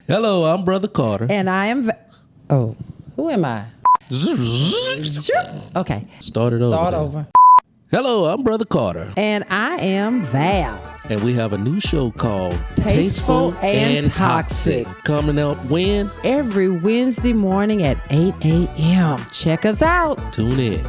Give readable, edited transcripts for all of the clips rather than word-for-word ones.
Hello, I'm Brother Carter. And I am... who am I? Okay. Start over. Hello, I'm Brother Carter. And I am Val. And we have a new show called Tasteful and Toxic. Coming up when? Every Wednesday morning at 8 a.m. Check us out. Tune in.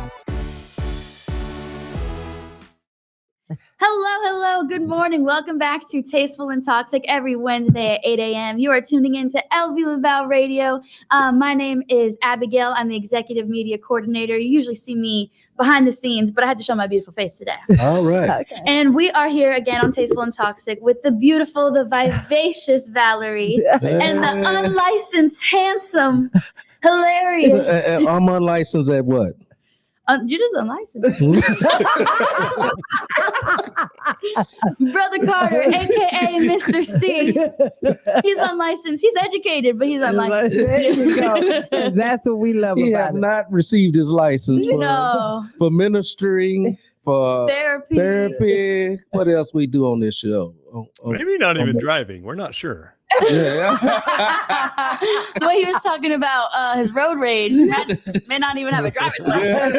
Hello. Good morning. Welcome back to Tasteful and Toxic every Wednesday at 8 a.m. You are tuning in to LVWITHVAL-Radio. My name is Abigail. I'm the Executive Media Coordinator. You usually see me behind the scenes, but I had to show my beautiful face today. All right. Okay. And we are here again on Tasteful and Toxic with the beautiful, the vivacious Valerie and the unlicensed, handsome, hilarious. I'm unlicensed at what? You're just unlicensed. Brother Carter, a.k.a. Mr. C. He's unlicensed. He's educated, but he's unlicensed. There you go. That's what we love He about have it. not received his license for ministering, for therapy. What else we do on this show? Maybe not even driving. We're not sure. Yeah. The way he was talking about his road rage, may not even have a driver's license.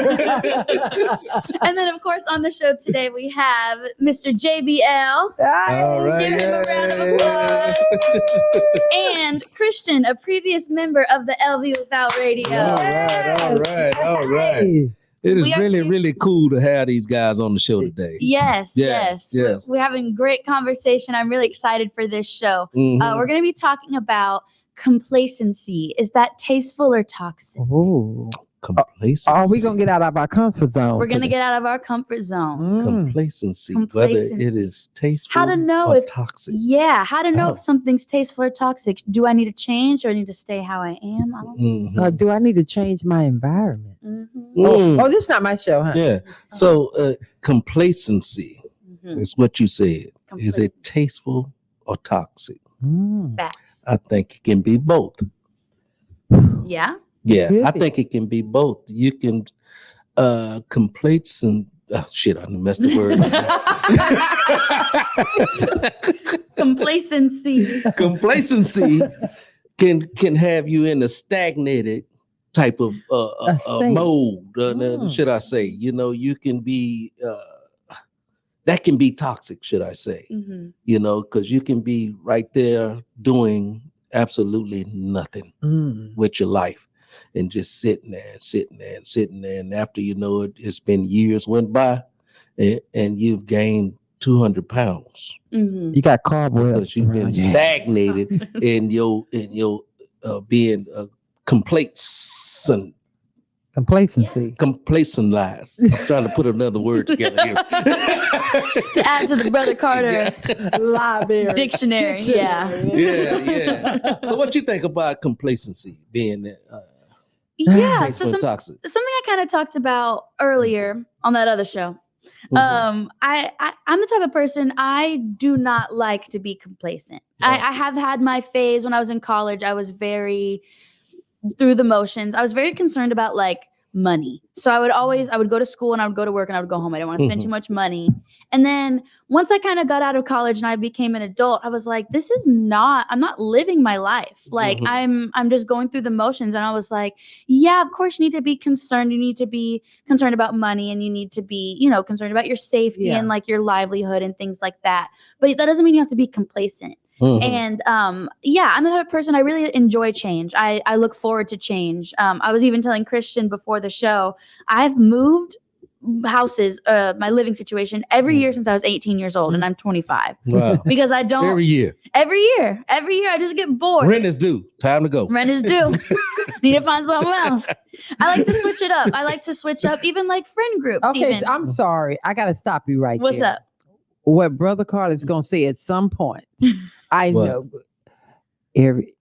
And then, of course, on the show today, we have Mr. JBL. All right. Give him a round of applause. And Christian, a previous member of the LVWITHVAL-Radio. All right. It is really cool to have these guys on the show today. Yes. We're having great conversation. I'm really excited for this show. Mm-hmm. We're going to be talking about complacency. Is that tasteful or toxic? Ooh. Complacency. Are we going to get out of our comfort zone? We're going to get out of our comfort zone. Complacency. Whether it is tasteful how to know or if toxic. Yeah, how to know if something's tasteful or toxic. Do I need to change or I need to stay how I am? I don't know. Do I need to change my environment? Mm. This is not my show, huh? Yeah. So complacency is what you said. Is it tasteful or toxic? Facts. I think it can be both. Yeah. Yeah, Really? I think it can be both. You can complacent. Oh, shit, I messed the word up. Complacency. Complacency can have you in a stagnated type of mode. Should I say? You can be that can be toxic. Should I say? Because you can be right there doing absolutely nothing with your life. And just sitting there. And after you know it, it's been years went by and you've gained 200 pounds. You got cardboard. Because you've been stagnated in your being complacent. Complacency. Complacentized. I'm trying to put another word together here. To add to the Brother Carter Library. dictionary. Yeah. So what you think about complacency being Yeah, so toxic? something I kind of talked about earlier on that other show. I'm the type of person, I do not like to be complacent. I have had my phase when I was in college. I was very through the motions. I was very concerned about money. So I would go to school and I would go to work and I would go home. I didn't want to spend too much money. And then once I kind of got out of college and I became an adult, I was like, I'm not living my life. I'm just going through the motions. And I was like, yeah, of course you need to be concerned. You need to be concerned about money and you need to be, concerned about your safety and your livelihood and things like that. But that doesn't mean you have to be complacent. And I'm the type of person, I really enjoy change. I look forward to change. I was even telling Christian before the show, I've moved houses, my living situation every year since I was 18 years old and I'm 25. Wow. Because I don't every year I just get bored. Rent is due. Time to go. Rent is due. Need to find something else. I like to switch it up. I like to switch up even friend groups. Okay, I'm sorry. I got to stop you right What's there. up? What Brother Carter is going to say at some point. I know. It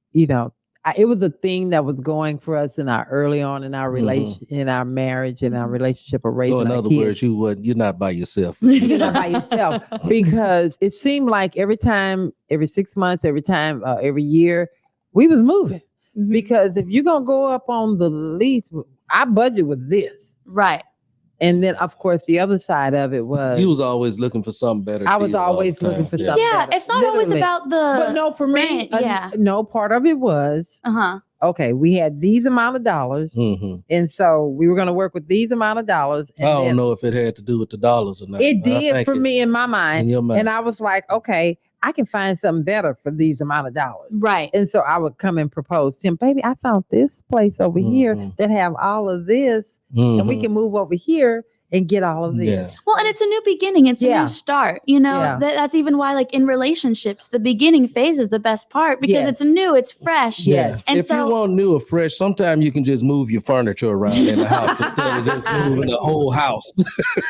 was a thing that was going for us in our early on in our in our marriage, in our relationship of raising in our other kids. words, you're not by yourself. You're not by yourself because it seemed like every 6 months, every year, we was moving. Because if you're gonna go up on the lease, our budget was this. Right. And then, of course, the other side of it was You was always looking for something better. I was always looking for something Yeah, better. it's not always Literally. about the. But no, for me, rent, yeah. no, part of it was okay. We had these amount of dollars, and so we were going to work with these amount of dollars. And I don't know if it had to do with the dollars or not. It did for me in my mind. In your mind. And I was like, okay, I can find something better for these amount of dollars. Right. And so I would come and propose to him, baby, I found this place over here that have all of this, and we can move over here and get all of this. Yeah. Well, and it's a new beginning. It's a new start. You know, that's even why, like in relationships, the beginning phase is the best part because it's new, it's fresh. Yes. And if you want new or fresh, sometimes you can just move your furniture around in the house instead of just moving the whole house.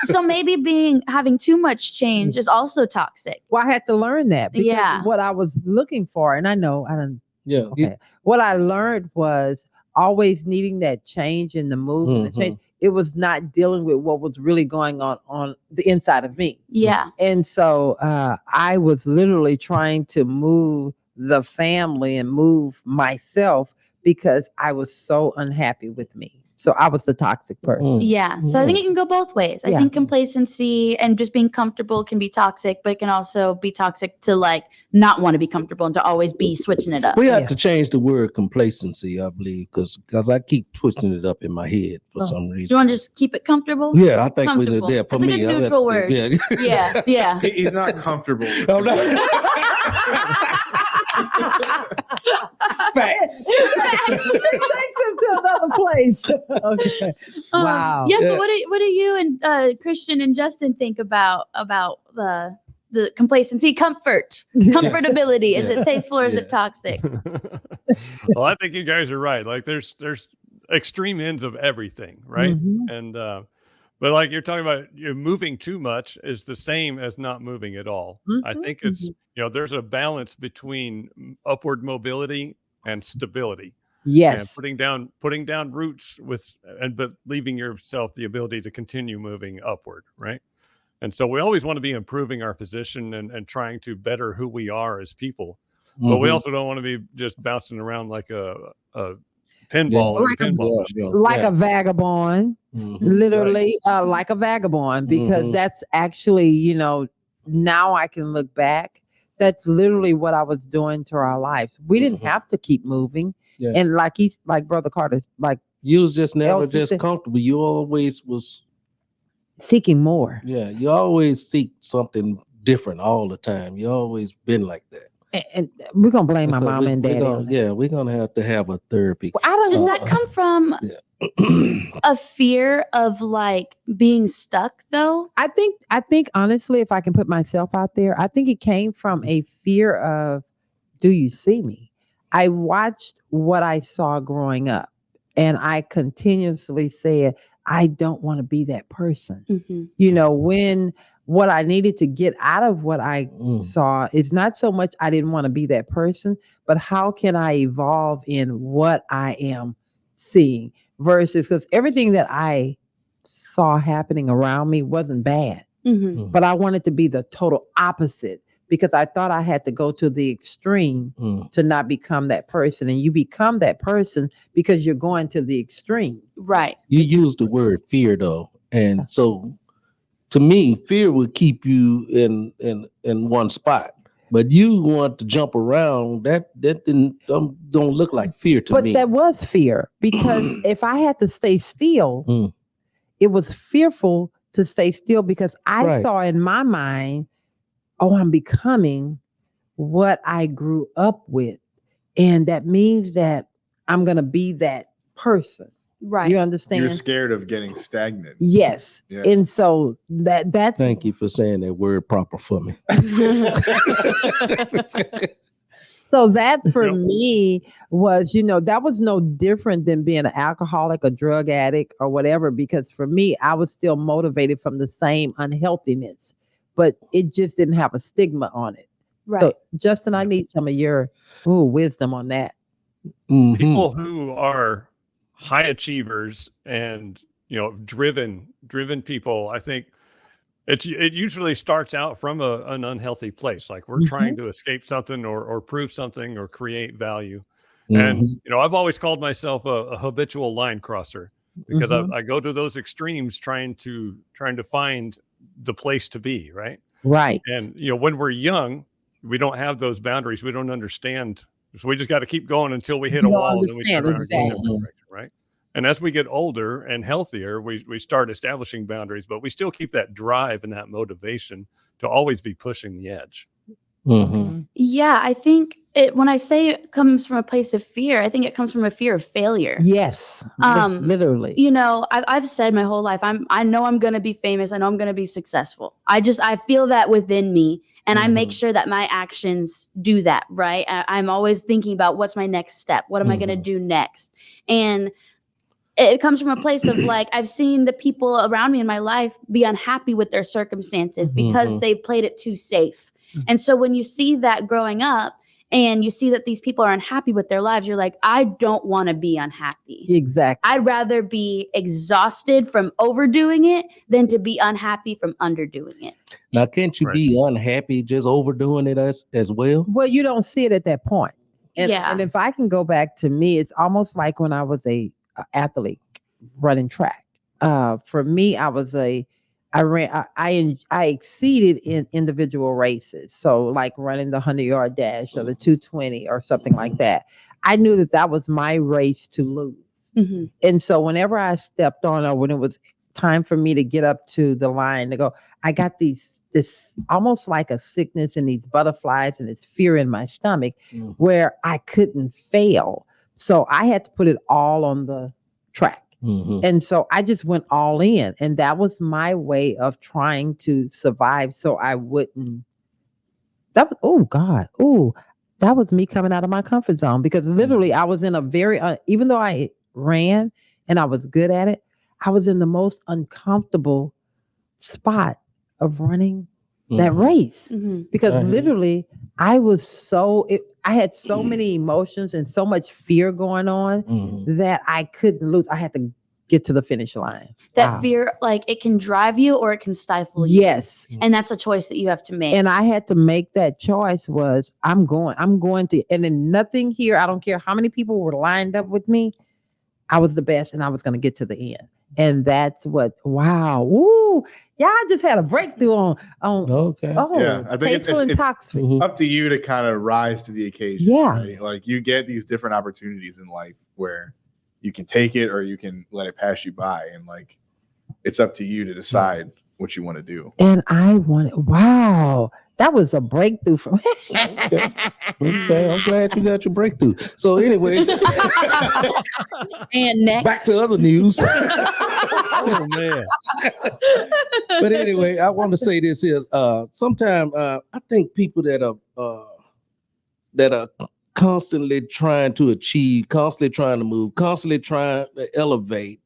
So maybe having too much change is also toxic. Well, I had to learn that because what I was looking for, and I know I don't. Yeah. Okay. What I learned was always needing that change in the move and the change. It was not dealing with what was really going on the inside of me. Yeah. And so I was literally trying to move the family and move myself because I was so unhappy with me. So I was the toxic person. Yeah. So I think it can go both ways. I think complacency and just being comfortable can be toxic, but it can also be toxic to like not want to be comfortable and to always be switching it up. We have to change the word complacency, I believe, because I keep twisting it up in my head for some reason. Do you want to just keep it comfortable? Yeah, I think we did. Yeah, for That's me, like a neutral word. Yeah. Yeah. He's not comfortable. Facts. Takes them to another place. Okay. Wow. Yeah. So what do you and Christian and Justin think about the complacency, comfortability? Is it tasteful or is it toxic? Well, I think you guys are right. Like there's extreme ends of everything, right? And but like you're talking about, moving too much is the same as not moving at all. I think it's there's a balance between upward mobility and stability. Yes. And putting down roots but leaving yourself the ability to continue moving upward, right? And so we always want to be improving our position and trying to better who we are as people. But we also don't want to be just bouncing around like a pinball, like a vagabond, literally like a vagabond, because that's actually, now I can look back. That's literally what I was doing to our life. We didn't have to keep moving. Yeah. And like Brother Carter, like you was just never just comfortable. You always was seeking more. Yeah, you always seek something different all the time. You always been like that. And we're gonna blame my mom and daddy. We're gonna have to have a therapy. Well, does that come from a fear of like being stuck though? I think honestly, if I can put myself out there, I think it came from a fear of, do you see me? I watched what I saw growing up, and I continuously said, I don't want to be that person. When what I needed to get out of what I saw is not so much I didn't want to be that person, but how can I evolve in what I am seeing versus, because everything that I saw happening around me wasn't bad, but I wanted to be the total opposite because I thought I had to go to the extreme to not become that person. And you become that person because you're going to the extreme. Right. You use the word fear though. And so to me, fear would keep you in one spot. But you want to jump around. That don't look like fear to me. But that was fear, because if I had to stay still, it was fearful to stay still because I saw in my mind, I'm becoming what I grew up with. And that means that I'm going to be that person. Right. You understand? You're scared of getting stagnant. Yes. Yeah. And so that's. Thank you for saying that word proper for me. So that for me was, that was no different than being an alcoholic, a drug addict or whatever, because for me, I was still motivated from the same unhealthiness, but it just didn't have a stigma on it. Right. So Justin, I need some of your wisdom on that. People who are high achievers and driven people, I think it usually starts out from an unhealthy place, like we're trying to escape something or prove something or create value. And I've always called myself a habitual line crosser. because I go to those extremes trying to find the place to be, right? Right. And when we're young, we don't have those boundaries. We don't understand. So we just got to keep going until we hit a wall, and then we turn around and go in a different direction, right? And as we get older and healthier, we start establishing boundaries, but we still keep that drive and that motivation to always be pushing the edge. Mm-hmm. Yeah, I think when I say it comes from a place of fear, I think it comes from a fear of failure. Yes, literally. I've said my whole life, I know I'm going to be famous. I know I'm going to be successful. I feel that within me, and I make sure that my actions do that, right? I'm always thinking about what's my next step? What am I going to do next? And it comes from a place of like, I've seen the people around me in my life be unhappy with their circumstances because they played it too safe. And so when you see that growing up and you see that these people are unhappy with their lives, you're like, I don't want to be unhappy. Exactly. I'd rather be exhausted from overdoing it than to be unhappy from underdoing it. Now, can't you be unhappy just overdoing it as well? Well, you don't see it at that point. And if I can go back to me, it's almost like when I was a athlete running track. For me, I exceeded in individual races. So like running the 100-yard dash or the 220 or something like that. I knew that was my race to lose. Mm-hmm. And so whenever I stepped on, or when it was time for me to get up to the line to go, I got this almost like a sickness and these butterflies and this fear in my stomach where I couldn't fail. So I had to put it all on the track. Mm-hmm. And so I just went all in, and that was my way of trying to survive. So I wouldn't, that was me coming out of my comfort zone, because literally I was in a very, even though I ran and I was good at it, I was in the most uncomfortable spot of running that race, because literally I had so many emotions and so much fear going on that I couldn't lose. I had to get to the finish line. That fear, like, it can drive you or it can stifle you. Yes. And that's a choice that you have to make. And I had to make that choice was I'm going to, and then nothing here. I don't care how many people were lined up with me. I was the best, and I was going to get to the end. And that's wow. Ooh, y'all just had a breakthrough on okay. I think Tasteful Toxic. It's up to you to kind of rise to the occasion. Yeah. Right? Like, you get these different opportunities in life where you can take it or you can let it pass you by. And like, it's up to you to decide what you want to do. And wow, that was a breakthrough for me. Okay, I'm glad you got your breakthrough. So anyway, and next, back to other news. Oh man! But anyway, I want to say this is sometimes I think people that are constantly trying to achieve, constantly trying to move, constantly trying to elevate,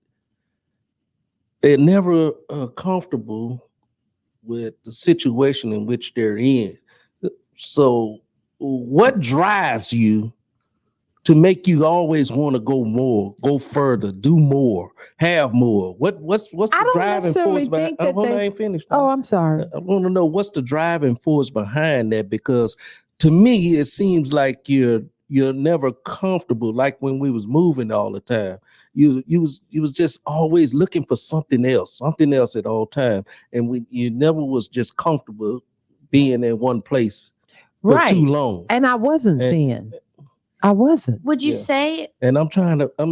they're never comfortable with the situation in which they're in. So what drives you to make you always want to go more, go further, do more, have more? What's the driving force behind? I ain't finished. Oh, I'm sorry. I want to know what's the driving force behind that, because to me it seems like you're never comfortable. Like when we was moving all the time, you was just always looking for something else at all time, and you never was just comfortable being in one place for too long. And I wasn't then. I wasn't. Would you say? And I'm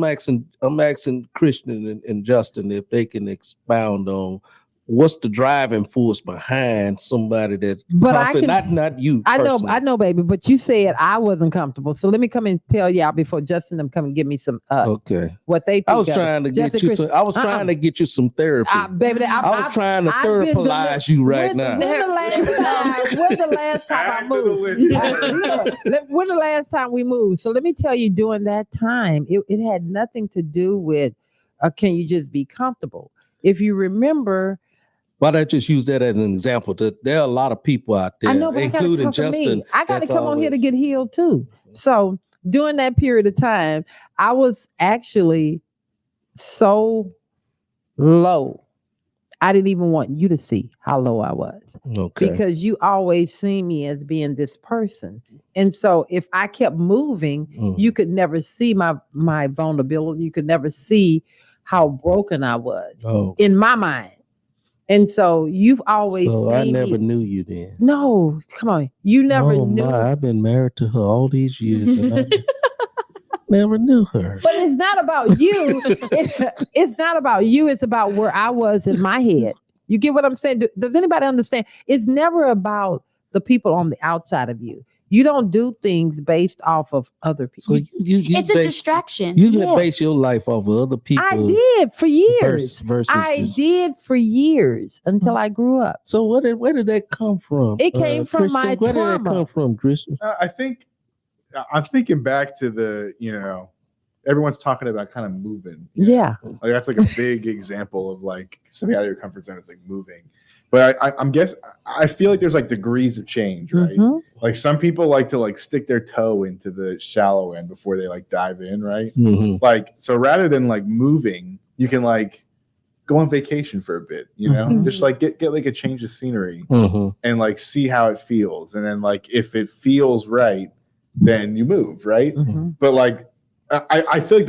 asking Christian and Justin if they can expound on what's the driving force behind somebody that, not you. I know, baby, but you said I wasn't comfortable. So let me come and tell y'all before Justin them come and give me some what they think. I was trying to get you some therapy. Baby, I was trying to therapize you right now. When's the last time I moved? When the last time we moved? So let me tell you, during that time, it had nothing to do with can you just be comfortable? If you remember. Why don't I just use that as an example? There are a lot of people out there, including Justin. I got to come on here to get healed too. So during that period of time, I was actually so low. I didn't even want you to see how low I was. Okay. Because you always see me as being this person. And so if I kept moving, you could never see my vulnerability. You could never see how broken I was in my mind. And so you've always So I never knew you then. No, come on. You never knew. I've been married to her all these years and I never knew her. But it's not about you. It's not about you. It's about where I was in my head. You get what I'm saying? Does anybody understand? It's never about the people on the outside of you. You don't do things based off of other people. So it's a distraction. You can base your life off of other people. I did for years. Versus did for years until I grew up. So where did that come from? It came from Christian? my Where trauma. did that come from, Christian? I think I'm thinking back to the, everyone's talking about kind of moving. Yeah. Like that's like a big example of like something out of your comfort zone is like moving. But I feel like there's like degrees of change, right? Mm-hmm. Like some people like to like stick their toe into the shallow end before they like dive in, right? Mm-hmm. Like, so rather than like moving, you can like go on vacation for a bit, Mm-hmm. just like get like a change of scenery and like see how it feels. And then like, if it feels right, then you move, right? Mm-hmm. But like, I feel like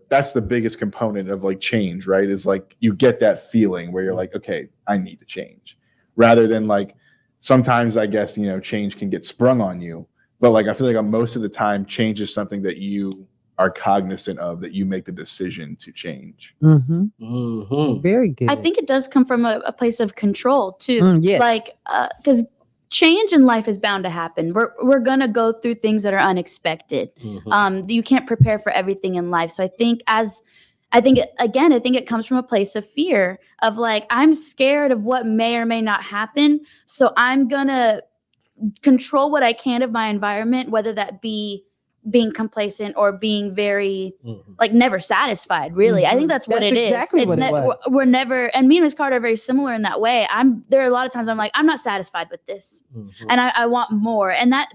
that's the biggest component of like change, right? Is like you get that feeling where you're like, okay, I need to change, rather than like sometimes I guess change can get sprung on you, but like I feel like most of the time change is something that you are cognizant of, that you make the decision to change. Mm-hmm. Mm-hmm. Very good. I think it does come from a place of control too. Yes. Like because change in life is bound to happen. We're gonna go through things that are unexpected. Mm-hmm. You can't prepare for everything in life. So I think it comes from a place of fear of like, I'm scared of what may or may not happen. So I'm gonna control what I can of my environment, whether that be being complacent or being very like never satisfied. Really, I think that's what it is. Exactly what it was. We're never, and me and Ms. Carter are very similar in that way. There are a lot of times I'm like, I'm not satisfied with this, and I want more, and that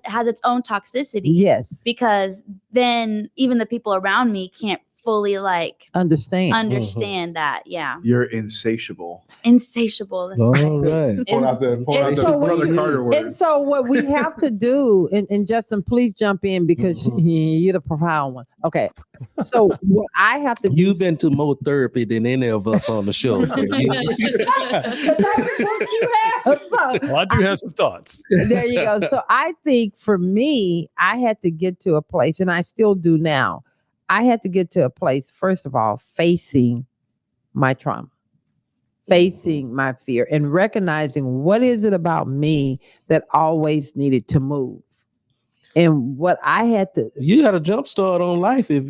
has its own toxicity. Yes, because then even the people around me can't fully like understand that. Yeah, you're insatiable. Insatiable. All right. Pulling out the Brother Carter words. And so what we have to do, and Justin, please jump in because you're the profound one. Okay. So what I have to do. You've been to more therapy than any of us on the show. So Well, I do have some thoughts. There you go. So I think for me, I had to get to a place, and I still do now. I had to get to a place, first of all, facing my trauma, facing my fear, and recognizing what is it about me that always needed to move. And what I had to... You got a jump start on life if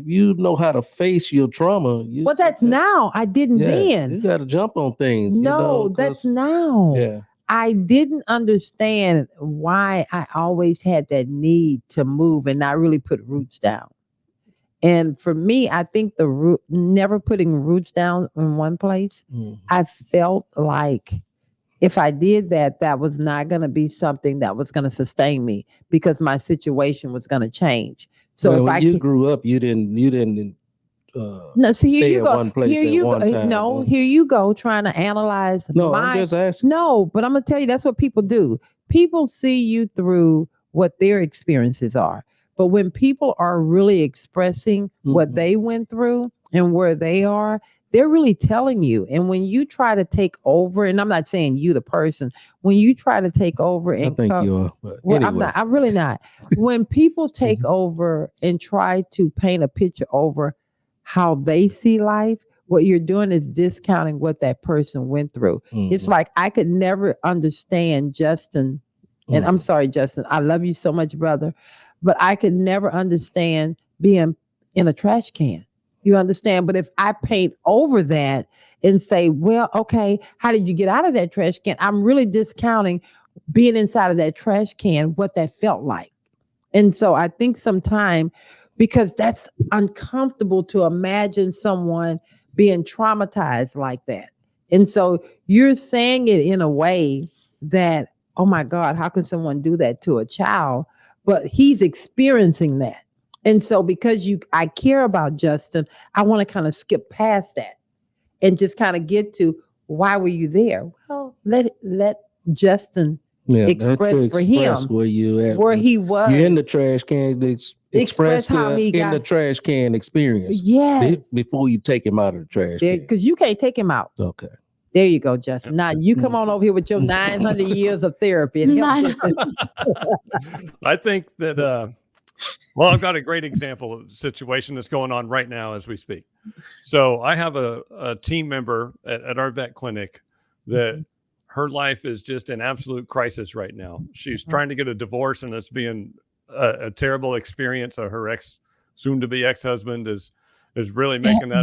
you know how to face your trauma. Well, that's now. I didn't then. You got to jump on things. No, that's now. Yeah. I didn't understand why I always had that need to move and not really put roots down. And for me, I think never putting roots down in one place, I felt like if I did that, that was not going to be something that was going to sustain me because my situation was going to change. So when you grew up, you didn't no, so here stay you at go. one place here at you one go. time. No, here you go trying to analyze. I'm just asking. No, but I'm going to tell you, that's what people do. People see you through what their experiences are. But when people are really expressing what they went through and where they are, they're really telling you. And when you try to take over, and I'm not saying you, the person, when you try to take over and I think you are. But well, anyway. I'm really not. When people take over and try to paint a picture over how they see life, what you're doing is discounting what that person went through. It's like I could never understand Justin. And I'm sorry, Justin, I love you so much, brother. But I could never understand being in a trash can. You understand? But if I paint over that and say, well, okay, how did you get out of that trash can? I'm really discounting being inside of that trash can, what that felt like. And so I think sometimes, because that's uncomfortable to imagine someone being traumatized like that. And so you're saying it in a way that, oh my God, how can someone do that to a child? But he's experiencing that. And so because I care about Justin, I want to kind of skip past that and just kind of get to why were you there? Well, let Justin express for him where you at. where he was. You're in the trash can. express how the he in got the trash can experience. Yeah, Before you take him out of the trash can. because you can't take him out. Okay. There you go, Justin. Now you come on over here with your 900 years of therapy. And help I think that, well, I've got a great example of a situation that's going on right now as we speak. So I have a team member at our vet clinic that her life is just an absolute crisis right now. She's trying to get a divorce, and it's being a terrible experience. Her soon-to-be ex-husband is really making that.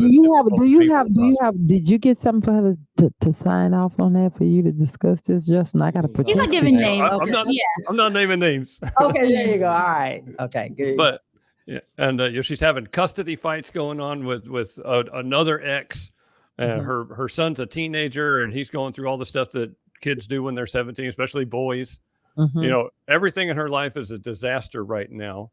Did you get something for her to sign off on that for you to discuss this, Justin? I got to put He's not giving names. I'm not naming names. Okay, there you go. All right. Okay, good. But yeah, and she's having custody fights going on with another ex. Her son's a teenager, and he's going through all the stuff that kids do when they're 17, especially boys. Everything in her life is a disaster right now.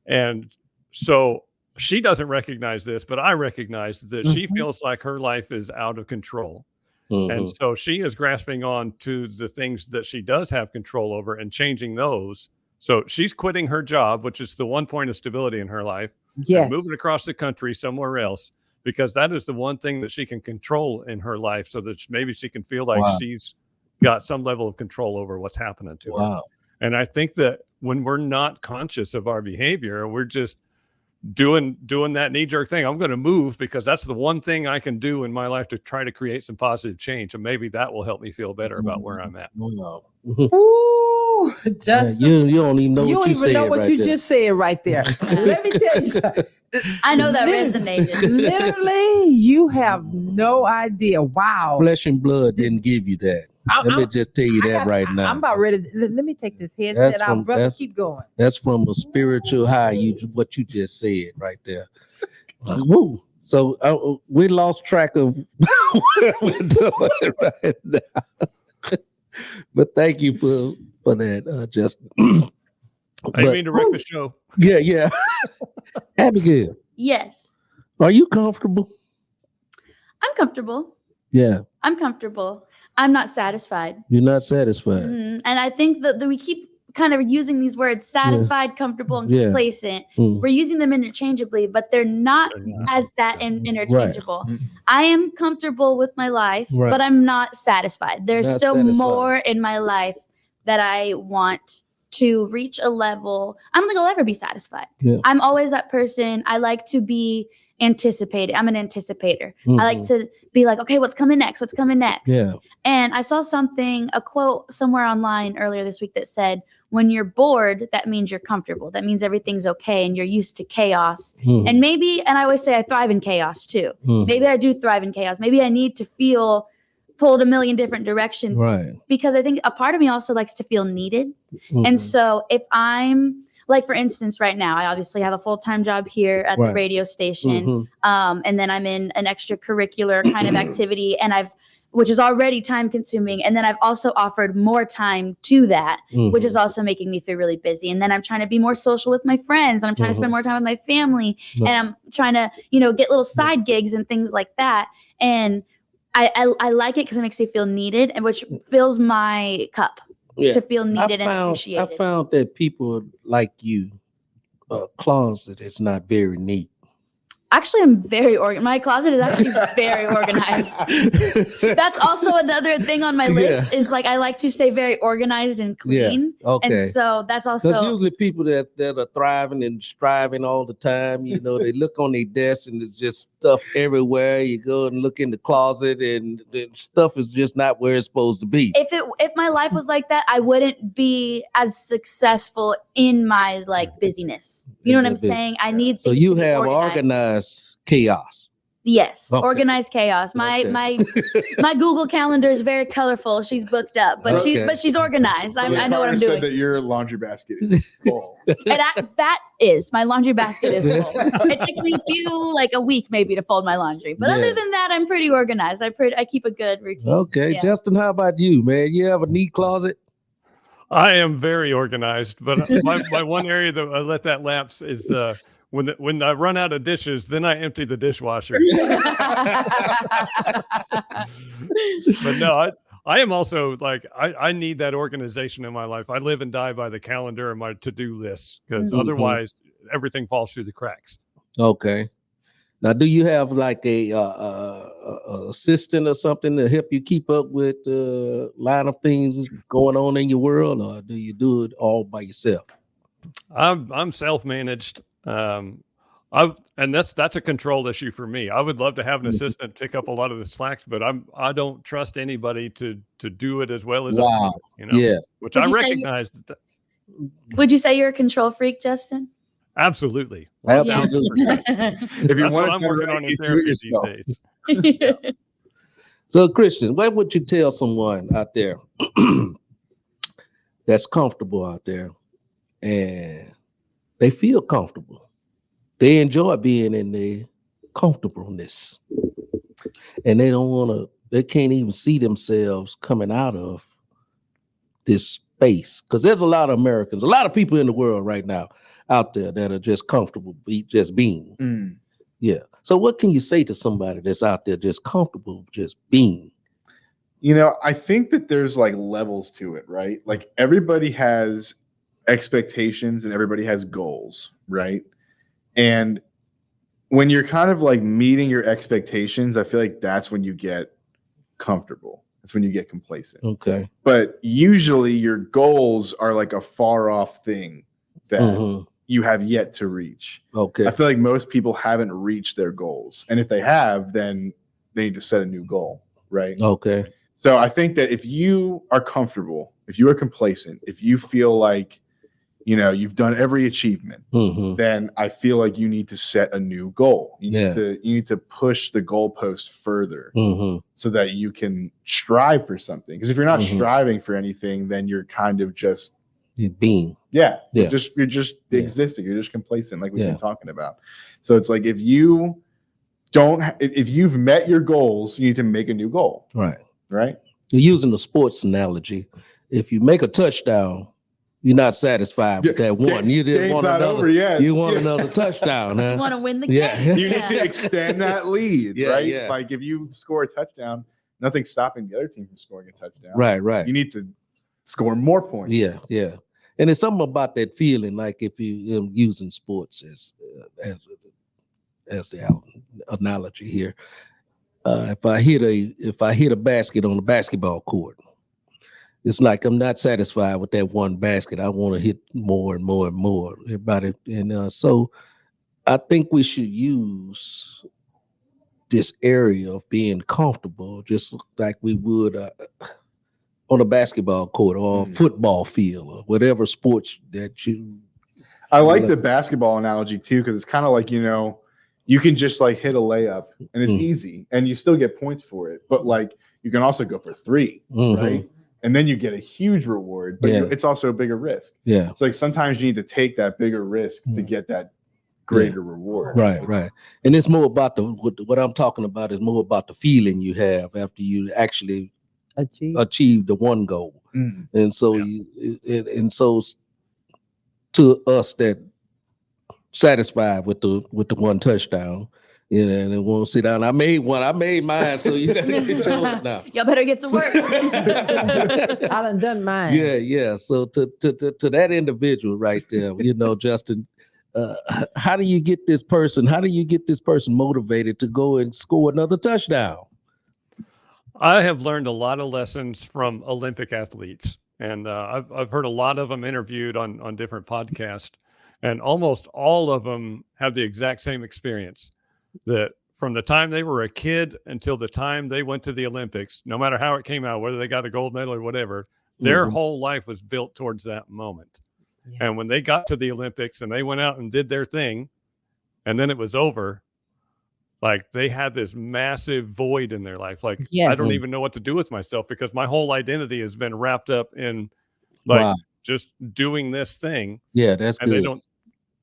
And so she doesn't recognize this, but I recognize that she feels like her life is out of control. And so she is grasping on to the things that she does have control over and changing those. So she's quitting her job, which is the one point of stability in her life, and moving across the country somewhere else, because that is the one thing that she can control in her life, so that maybe she can feel like she's got some level of control over what's happening to her. And I think that when we're not conscious of our behavior, we're just doing that knee-jerk thing. I'm going to move because that's the one thing I can do in my life to try to create some positive change, and maybe that will help me feel better about where I'm at. Ooh, Justin, you don't even know what you said. You don't even know what you just said right there. Let me tell you something. I know that resonated. Literally, you have no idea. Wow. Flesh and blood didn't give you that. Let me just tell you that right now. I'm about ready. Let me take this headset out, brother. Keep going. That's from a spiritual high. What you just said right there. Woo. So we lost track of where we're doing right now. But thank you for that, Justin. I didn't mean to wreck the show. Yeah. Abigail. Yes. Are you comfortable? I'm comfortable. Yeah. I'm comfortable. I'm not satisfied. You're not satisfied. And I think that we keep kind of using these words, satisfied, comfortable, and complacent. We're using them interchangeably, but they're not as that interchangeable. Right. I am comfortable with my life, but I'm not satisfied. There's still more in my life that I want to reach a level. I don't think I'll ever be satisfied. I'm always that person. I like to be anticipated. I'm an anticipator. I like to be like, okay, what's coming next? What's coming next? Yeah. And I saw a quote somewhere online earlier this week that said, when you're bored, that means you're comfortable. That means everything's okay and you're used to chaos. And I always say I thrive in chaos too. Maybe I do thrive in chaos. Maybe I need to feel pulled a million different directions. Right. Because I think a part of me also likes to feel needed. And so if I'm, like, for instance, right now, I obviously have a full-time job here at the radio station. And then I'm in an extracurricular kind of activity, which is already time consuming. And then I've also offered more time to that, which is also making me feel really busy. And then I'm trying to be more social with my friends, and I'm trying to spend more time with my family. And I'm trying to, get little side gigs and things like that. And I like it because it makes me feel needed, and which fills my cup. To feel needed and appreciated. I found that people like you, closet is not very neat. Actually, I'm very organized. My closet is actually very organized. That's also another thing on my list is, like, I like to stay very organized and clean. Yeah. Okay. And so that's also. Because usually people that are thriving and striving all the time, they look on their desk and there's just stuff everywhere. You go and look in the closet and the stuff is just not where it's supposed to be. If my life was like that, I wouldn't be as successful in my busyness. You know what I'm saying? I need. So you have organized chaos. Yes, organized chaos. My Google Calendar is very colorful. She's booked up, but she's organized. I know what I'm doing. Said that your laundry basket is full. And my laundry basket is full. It takes me a week maybe to fold my laundry, but other than that, I'm pretty organized. I keep a good routine. Okay, Justin, how about you, man? You have a neat closet? I am very organized, but my one area that I let that lapse is when I run out of dishes, then I empty the dishwasher. But no, I am also I need that organization in my life. I live and die by the calendar and my to-do list, because otherwise everything falls through the cracks. Okay. Now, do you have like a assistant or something to help you keep up with the line of things going on in your world, or do you do it all by yourself? I'm self-managed. And that's a control issue for me. I would love to have an assistant pick up a lot of the slacks, but I don't trust anybody to do it as well as I do, Yeah. Which I recognize. Would you say you're a control freak, Justin? Absolutely. Absolutely. If you want, I'm working on in therapy these days. Yeah. So, Christian, what would you tell someone out there that's comfortable out there and they feel comfortable? They enjoy being in their comfortableness, and they can't even see themselves coming out of this space, because there's a lot of Americans, a lot of people in the world right now out there that are just comfortable just being. Yeah. So what can you say to somebody that's out there just comfortable just being? I think that there's like levels to it, right? Like everybody has expectations and everybody has goals, right? And when you're kind of like meeting your expectations, I feel like that's when you get comfortable. That's when you get complacent. Okay. But usually your goals are like a far off thing that you have yet to reach. Okay. I feel like most people haven't reached their goals. And if they have, then they need to set a new goal, right? Okay. So I think that if you are comfortable, if you are complacent, if you feel like, you've done every achievement, then I feel like you need to set a new goal. You need to push the goalpost further so that you can strive for something. Because if you're not striving for anything, then you're kind of just being. You're just existing. You're just complacent, like we've been talking about. So it's like if you've met your goals, you need to make a new goal. Right. You're using the sports analogy. If you make a touchdown, you're not satisfied with that one. You didn't want another. You want another touchdown. Huh? You want to win the game. You need to extend that lead, right? Yeah. Like if you score a touchdown, nothing's stopping the other team from scoring a touchdown. Right. You need to score more points. Yeah. And it's something about that feeling, like if you using sports as the analogy here. If I hit a basket on the basketball court, it's like I'm not satisfied with that one basket. I want to hit more and more and more. Everybody, and so I think we should use this area of being comfortable, just like we would on a basketball court or a football field or whatever sports that you. I like the basketball analogy too, because it's kind of like, you can just like hit a layup and it's easy and you still get points for it. But like you can also go for three, right? And then you get a huge reward, but it's also a bigger risk. Yeah. It's like sometimes you need to take that bigger risk to get that greater reward. Right. And it's more about what I'm talking about is more about the feeling you have after you actually achieve the one goal. And so so to us that satisfied with the one touchdown, and it won't sit down. I made mine, so you gotta get yours now. Y'all better get to work. I done mine. Yeah. So to that individual right there, Justin, how do you get this person motivated to go and score another touchdown? I have learned a lot of lessons from Olympic athletes, and I've heard a lot of them interviewed on different podcasts, and almost all of them have the exact same experience. That from the time they were a kid until the time they went to the Olympics, no matter how it came out, whether they got a gold medal or whatever, their whole life was built towards that moment. Yeah. And when they got to the Olympics and they went out and did their thing, and then it was over, like they had this massive void in their life. Like, I don't even know what to do with myself because my whole identity has been wrapped up in like just doing this thing. Yeah, that's and good.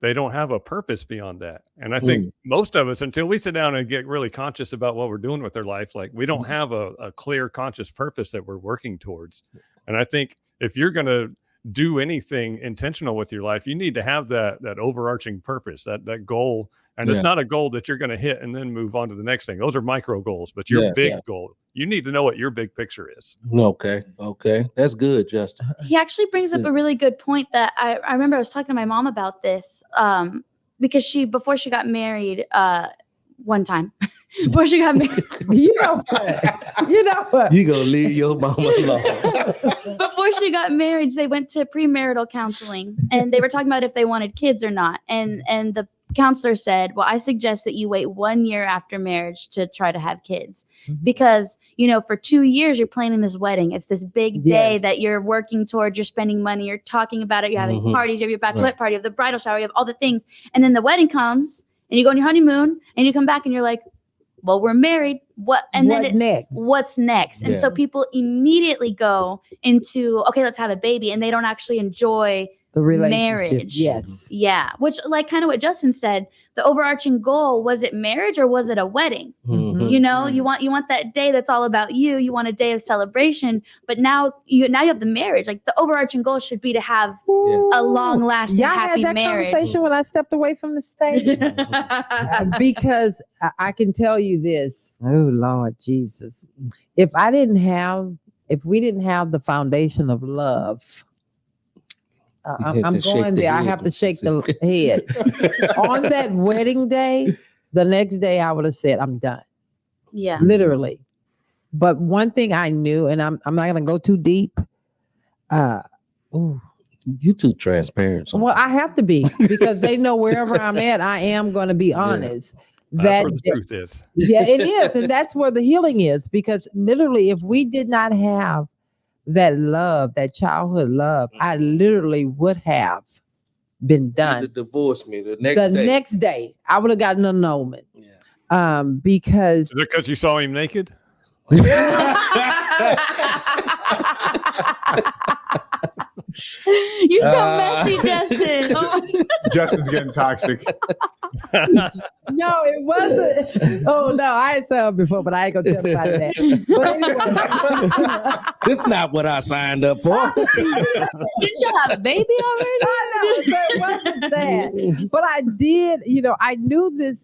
They don't have a purpose beyond that. And I think most of us, until we sit down and get really conscious about what we're doing with our life, like we don't have a clear conscious purpose that we're working towards. And I think if you're going to do anything intentional with your life, you need to have that overarching purpose, that goal. And it's not a goal that you're going to hit and then move on to the next thing. Those are micro goals, but your big goal, you need to know what your big picture is. Okay. That's good, Justin. He actually brings up a really good point that I remember I was talking to my mom about this because before she got married one time, before she got married. You know what? You gonna leave your mama alone. Before she got married, they went to premarital counseling and they were talking about if they wanted kids or not. And the counselor said, well, I suggest that you wait 1 year after marriage to try to have kids because, for 2 years, you're planning this wedding. It's this big day that you're working towards. You're spending money. You're talking about it. You're having parties. You have your bachelorette party. You have the bridal shower. You have all the things. And then the wedding comes and you go on your honeymoon and you come back and you're like, well, we're married. What's next? And so people immediately go into, okay, let's have a baby. And they don't actually enjoy the marriage. Yes. Yeah. Which, like kind of what Justin said, the overarching goal, was it marriage or was it a wedding? You want that day that's all about you. You want a day of celebration, but now you have the marriage. Like the overarching goal should be to have a long lasting happy had that marriage. Conversation when I stepped away from the stage because I can tell you this. Oh Lord Jesus. If we didn't have the foundation of love, I'm going there. I have to shake the head. On that wedding day, the next day I would have said, I'm done. Yeah. Literally. But one thing I knew, and I'm not going to go too deep. You too transparent. Well, I have to be because they know wherever I'm at, I am going to be honest. That's where the truth is. Yeah, it is. And that's where the healing is. Because literally, if we did not have that love, that childhood love, I literally would have been done. To divorce me the next day. I would have gotten an annulment. Yeah. Because is it because you saw him naked? You're so messy, Justin. Oh my God. Justin's getting toxic. No, it wasn't. Oh no, I ain't said it before, but I ain't gonna tell anybody that. But anyway. This is not what I signed up for. Didn't you have a baby already? I know, so it wasn't that. But I did, I knew his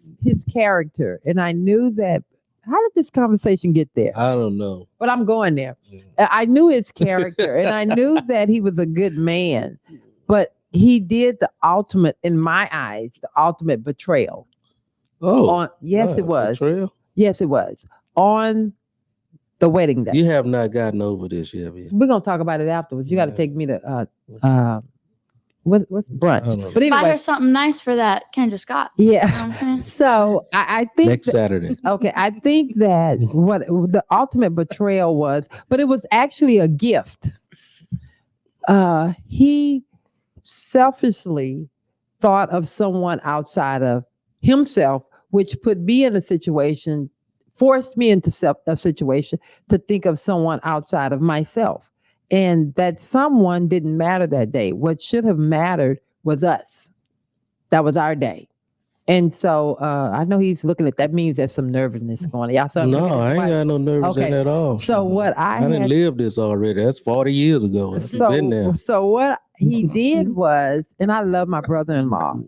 character, and I knew that. How did this conversation get there? I don't know. But I'm going there. I knew his character, and I knew that he was a good man. But he did the ultimate, in my eyes, the ultimate betrayal. Oh, it was. Betrayal? Yes, it was. On the wedding day. You have not gotten over this yet. We're going to talk about it afterwards. You got to take me to what's brunch? But anyway, buy her something nice for that Kendra Scott. Yeah. So I think next Saturday. Okay, I think that what the ultimate betrayal was, but it was actually a gift. He selfishly thought of someone outside of himself, which put me in a situation, forced me into a situation to think of someone outside of myself. And that someone didn't matter that day. What should have mattered was us. That was our day. And so I know he's looking at that. Means there's some nervousness going on. Y'all no, I ain't got no nerves in at all. So what I didn't live this already. That's 40 years ago. I've been there. So what he did was, and I love my brother-in-law,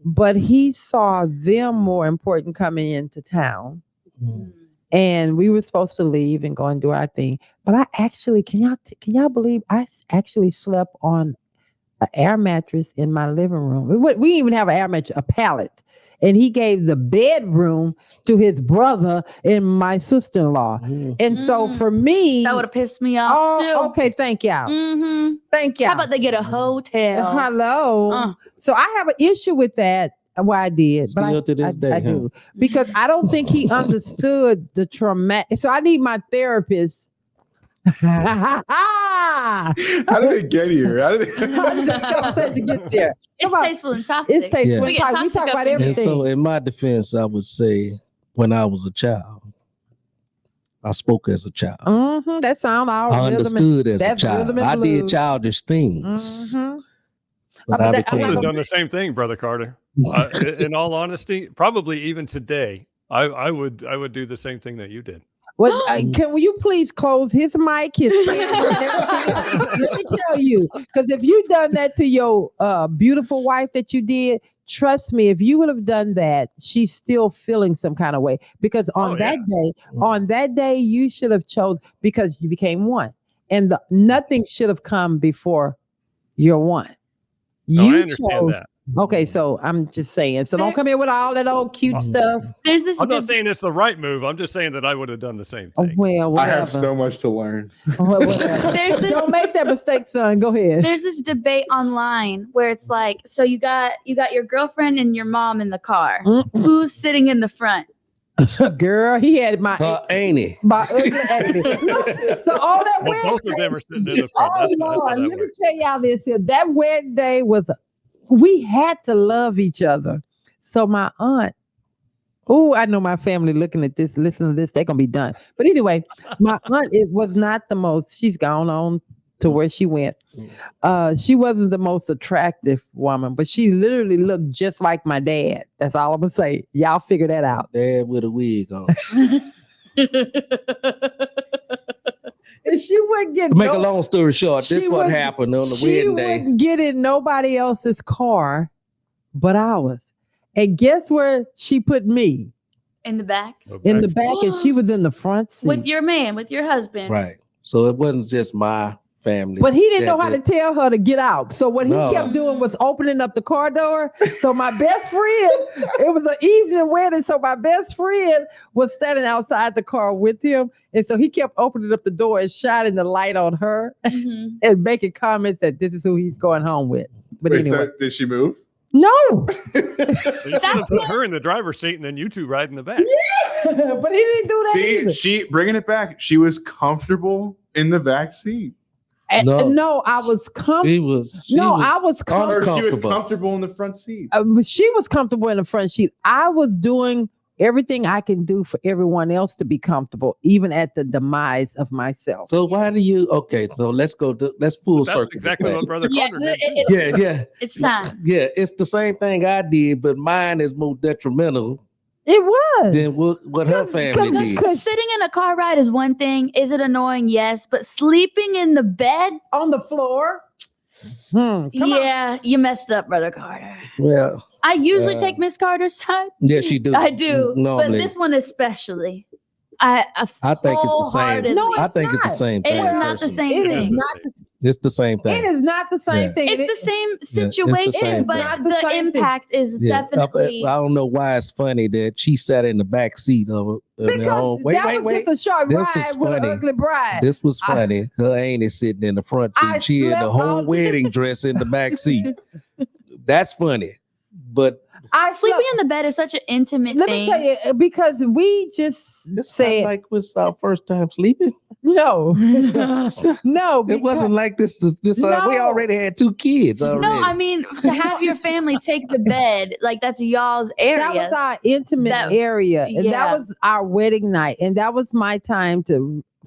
but he saw them more important coming into town. And we were supposed to leave and go and do our thing. But I actually, can y'all believe I actually slept on an air mattress in my living room? We didn't even have an air mattress, a pallet. And he gave the bedroom to his brother and my sister-in-law. And so for me, that would have pissed me off too. Okay, thank y'all. Thank y'all. How about they get a hotel? Hello. So I have an issue with that. Well, I did, still but to this day, I do, because I don't think he understood the traumatic. So I need my therapist. How did it get here? How did the conversation get there? It's tasteful and toxic. It's tasteful. We talk about everything. And so, in my defense, I would say, when I was a child, I spoke as a child. That sound all. I understood as a child. I did childish things. But I would have done the same thing, Brother Carter. In all honesty, probably even today, I would do the same thing that you did. Can you please close his mic, his camera, and everything? Let me tell you, because if you done that to your beautiful wife that you did, trust me, if you would have done that, she's still feeling some kind of way. Because on that day, you should have chose, because you became one, and nothing should have come before your one. I understand that. Okay, so I'm just saying. So don't come in with all that old cute stuff. I'm not saying it's the right move. I'm just saying that I would have done the same thing. Well, I have so much to learn. Don't make that mistake, son. Go ahead. There's this debate online where it's like, so you got your girlfriend and your mom in the car. Who's sitting in the front? Girl, he had my Annie. My ugly Annie. So all that wedding, both of them are sitting in the front. Oh Lord, let me tell y'all this here. That wedding day was, we had to love each other. So my aunt, I know my family looking at this, listening to this, they're gonna be done. But anyway, my aunt, it was not the most. She's gone on to where she went. She wasn't the most attractive woman, but she literally looked just like my dad. That's all I'm gonna say. Y'all figure that out. Dad with a wig on. And she wouldn't get. To make a long story short, this what happened on the wedding day. She wouldn't get in nobody else's car, but ours. And guess where she put me? In the back. In the back, and she was in the front seat with your man, with your husband. Right. So it wasn't just my family. But he didn't know how to tell her to get out. So what he kept doing was opening up the car door. So my best friend, it was an evening wedding. So my best friend was standing outside the car with him. And so he kept opening up the door and shining the light on her and making comments that this is who he's going home with. But anyway. So did she move? No. You should have put her in the driver's seat and then you two ride in the back. Yeah. But he didn't do that either. She bringing it back. She was comfortable in the back seat. No, I was comfortable. I was comfortable. She was comfortable in the front seat. She was comfortable in the front seat. I was doing everything I can do for everyone else to be comfortable, even at the demise of myself. So why do you? Okay, so let's go. Let's full circle. Exactly what Brother Carter did. Yeah. It's time. Yeah, it's the same thing I did, but mine is more detrimental. It was. Than what her family did. Because sitting in a car ride is one thing. Is it annoying? Yes. But sleeping in the bed on the floor? You messed up, Brother Carter. Well, I usually take Miss Carter's side. Yes, you do. I do. Normally. But this one especially. I think it's the same. No, I think it's the same thing. It is not the same thing. It's the same thing. It is not the same thing. It's the same situation, but the impact is definitely. I don't know why it's funny that she sat in the back seat of it. Because that was just a short ride with an ugly bride. This was funny. Her ain't sitting in the front seat. She in the whole wedding dress in the back seat. That's funny. But sleeping in the bed is such an intimate thing. Let me tell you, because we just said like was our first time sleeping. No, no, it wasn't like this. We already had 2 kids already. No, I mean to have your family take the bed, like that's y'all's area. That was our intimate area, and that was our wedding night, and that was my time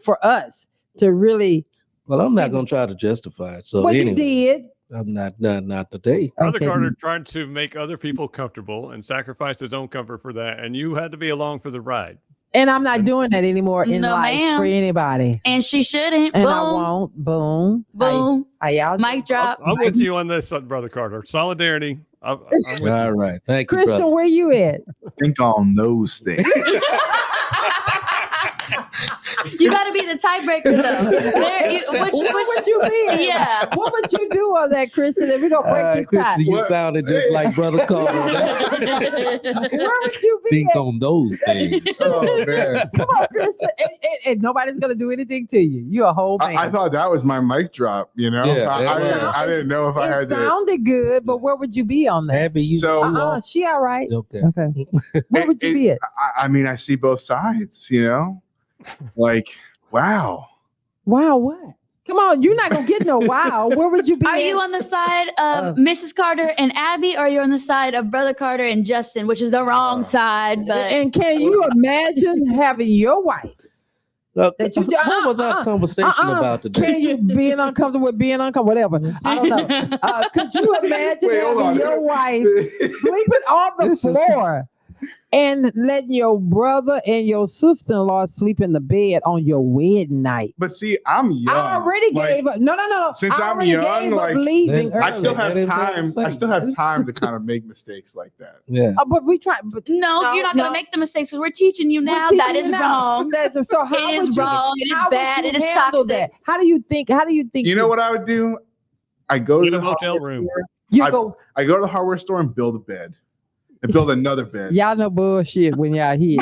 for us to really. Well, I'm not gonna try to justify it. So well, anyway. you did. I'm not today. Brother Carter tried to make other people comfortable and sacrificed his own comfort for that, and you had to be along for the ride. And I'm not doing that anymore in life for anybody. And she shouldn't. And boom. I won't. Boom. Boom. Y'all mic drop. I'm with you on this, Brother Carter. Solidarity. I'm with you. All right. Thank you, Christian, brother. where you at? Think on those things. You got to be the tiebreaker, though. What would you be? Yeah. What would you do on that, Christian? If we're going to break this tie? Christian, you sounded just like Brother Carter. Where would you be? Think on those things. Oh, man. Come on, Christian. And nobody's going to do anything to you. You're a whole man. I thought that was my mic drop, you know? Yeah, I didn't know if I had to. It sounded good, but where would you be on that? Happy you. She all right. Okay. Where would you be at? I mean, I see both sides, you know? Like, wow. Wow, what? Come on, you're not gonna get no wow. Where would you be? Are you on the side of Mrs. Carter and Abby, or are you on the side of Brother Carter and Justin, which is the wrong side? But and can you imagine having your wife? What was our conversation about today? Can you being uncomfortable with being uncomfortable? Whatever. I don't know. Could you imagine having your wife sleeping on the floor? and letting your brother and your sister-in-law sleep in the bed on your wedding night. But see, I'm young. I already gave up. No. Since I I'm already young, gave up like, leaving I early. still have That is what time. I'm saying. I still have time to kind of make mistakes like that. Yeah. But we try. But No, you're not going to make the mistakes because we're teaching you now. we're That teaching is you now. wrong. So how It would is you- wrong. It is how would bad. you It is handle toxic. that? How do you think? You know what I would do? I go to In a the motel hardware room. store. You I- go. I go to the hardware store and build a bed. And build another bed. Y'all know bullshit when y'all here.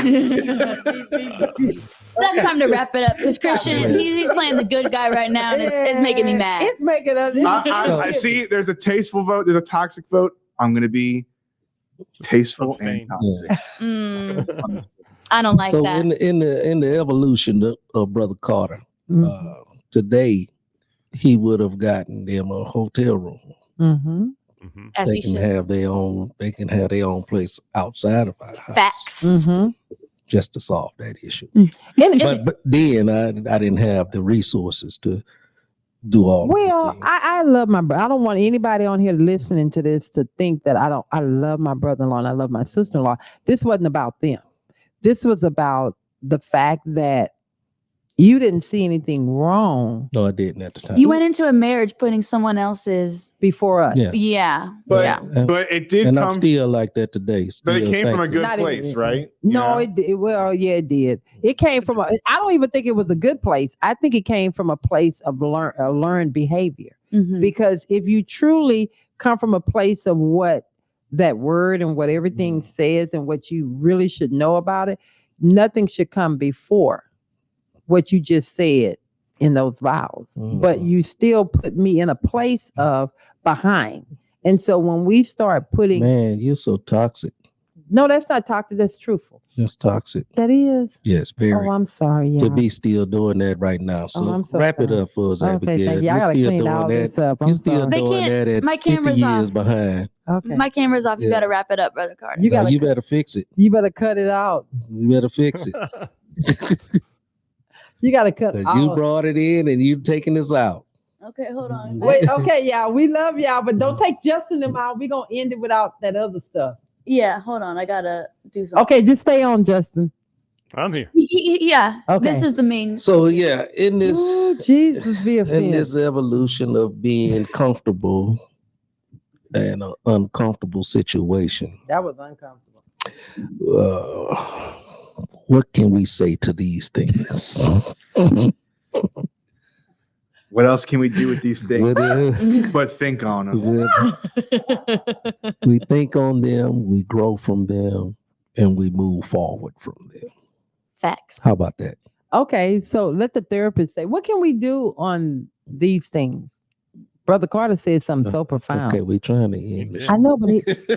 That's time to wrap it up because Christian, he's playing the good guy right now, and it's making me mad. It's making us. I see. There's a tasteful vote. There's a toxic vote. I'm gonna be tasteful and Abstain. toxic. I don't like So that. in the evolution of Brother Carter, Mhm. today he would have gotten them a hotel room. Mm-hmm. Mhm. As They he can should. have their own. They can have their own place outside of our house, Facts. Mm-hmm. just to solve that issue. And, But then I didn't have the resources to do all. well, these things. I love my brother. I don't want anybody on here listening to this to think that I don't. I love my brother-in-law and I love my sister-in-law. This wasn't about them. This was about the fact that you didn't see anything wrong No, I didn't at the time. You went into a marriage putting someone else's. before us. Yeah. Yeah. But yeah. but it did and I'm come. still like that today. But it Still came from a thankful. good Not place, even- right? No, Yeah. it did. Well, yeah, it did. It came from. I don't even think it was a good place. I think it came from a place of learned behavior. Mhm. Because if you truly come from a place of what that word and what everything says and what you really should know about it, nothing should come before what you just said in those vows. But you still put me in a place of behind. And so when we start putting, Man, you're so toxic. no, that's not toxic. That's truthful. That's toxic. That is. Yes, very. Oh, I'm sorry. To Yeah. be still doing that right now. So, I'm so wrap it sorry. up for us, Okay, Abigail. thank you. I You're gotta still clean doing all that. this up. I'm You're still sorry. They doing can't- that at my 50 camera's years off. behind. Okay. My camera's off. You Yeah. got to wrap it up, Brother Carter. You gotta You better fix it. You better cut it out. You better fix it. You gotta cut 'Cause all. you brought it in and you taking this out. Okay, hold on. Wait, okay, y'all. We love y'all, but don't take Justin and out. We're gonna end it without that other stuff. Yeah, hold on. I got to do something. Okay, just stay on, Justin. I'm here. Yeah. Okay. This is the main. So yeah, in this Ooh, Jesus be in offended. this evolution of being comfortable and an uncomfortable situation, That was uncomfortable. what can we say to these things? What else can we do with these things? What is- But think on them. we think on them, we grow from them, and we move forward from them. Facts. How about that? Okay, so let the therapist say, what can we do on these things? Brother Carter said something so profound. Okay, we're trying to end this. I know, but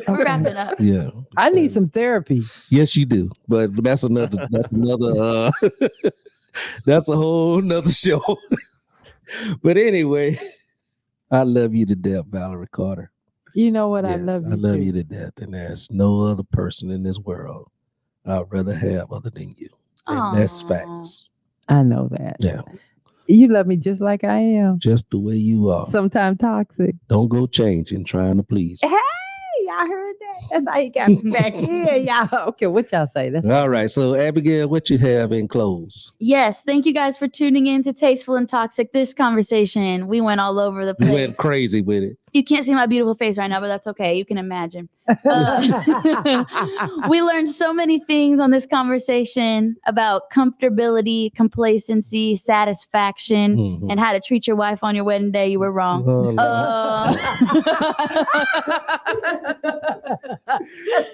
We're wrapping up. Yeah. I need some therapy. Yes, you do. But that's another that's a whole nother show. But anyway, I love you to death, Valerie Carter. You know what? I Yes, love you. I love too. you to death, and there's no other person in this world I'd rather have other than you. And that's Aw. facts. I know that. Yeah, You love me just like I am. just the way you are. Sometimes toxic. Don't go changing, trying to please. Hey, y'all heard that? That's how you got me back here, y'all. Okay, what y'all say? That's All right, so Abigail, what you have in close? Yes, thank you guys for tuning in to Tasteful and Toxic. This conversation, we went all over the You place. went crazy with it. You can't see my beautiful face right now, but that's okay. You can imagine. We learned so many things on this conversation about comfortability, complacency, satisfaction, Mhm. and how to treat your wife on your wedding day. You were wrong. Oh, Lord.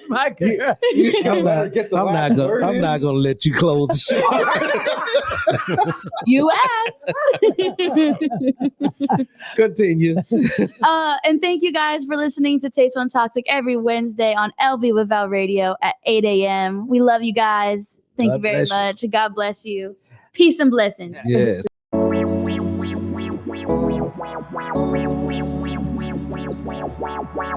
My girl. I'm not gonna let you close the show. You asked. Continue. And thank you guys for listening to Tasteful and Toxic every Wednesday on LVWITHVAL-Radio at 8 a.m. We love you guys. Thank God you very bless you. much. God bless you. Peace and blessings. Yes. Wow.